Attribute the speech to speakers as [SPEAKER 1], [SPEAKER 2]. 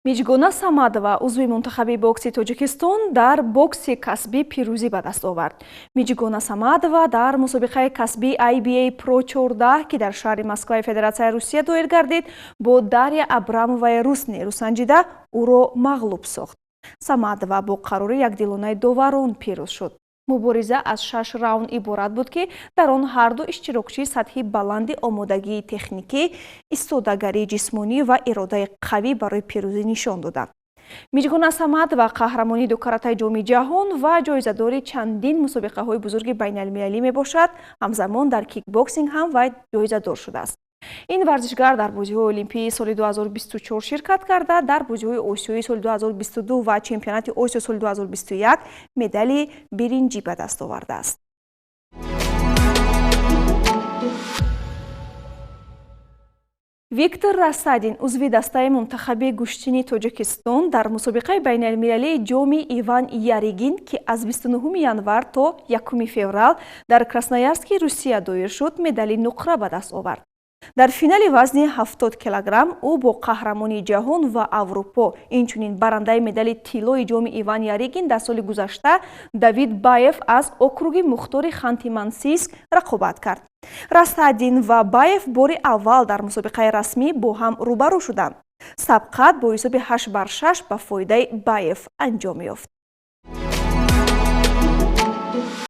[SPEAKER 1] Миҷгона Самадова узви мунтахаби бокси Тоҷикистон дар бокси касбӣ пирӯзӣ ба даст овард. Миҷгона Самадова дар мусобиқаи касбии IBA Pro 14 ки дар шаҳри Москваи Федератсияи Русия доир гардид, бо Дарья Абрамоваи рус нерӯ санҷида ӯро мағлуб сохт. Самадова бо қарори якдилонаи доварон пирӯз шуд. Мубориза аз 6 раунд иборат буд ки дар он ҳарду иштирокчӣ сатҳи баланди омодагии техникӣ, истодагарии ҷисмонӣ ва иродаи қавӣ барои пирӯзӣ нишон доданд. Миҷгона Самадова қаҳрамони ду каратаи ҷоми ҷаҳон ва ҷоизадори чандин мусобиқаҳои бузурги байналмилалӣ мебошад. Ҳамзамон дар кикбоксинг ҳам вай ҷоизадор шудааст. Ин варзишгар дар бозиҳои олимпии соли 2024 ширкат карда, дар бозиҳои осиёи соли 2022 ва чемпионати Осиё соли 2021 медали биринҷӣ ба даст овардааст. Виктор Расадин узви дастаи мунтахаби гӯштини Тоҷикистон дар мусобиқаи байналмилалии ҷоми Иван Яригин, ки аз 29 январ то 1 феврал дар Красноярски, Русия доир шуд, медали нуқра ба даст овард. Дар финали вазни 70 килограмм ӯ бо қаҳрамони ҷаҳон ва Аврупо, инчунин барандаи медали тиллои ҷоми Иван Яригин дар соли гузашта Давид Баев аз округи Мухтори Ханти-Мансийск рақобат кард. Расадин ва Баев бори аввал дар мусобиқаи расмӣ бо ҳам рӯбарӯ шуданд. Сабқат бо ҳисоби 8-6 ба фоидаи Баев анҷом ёфт.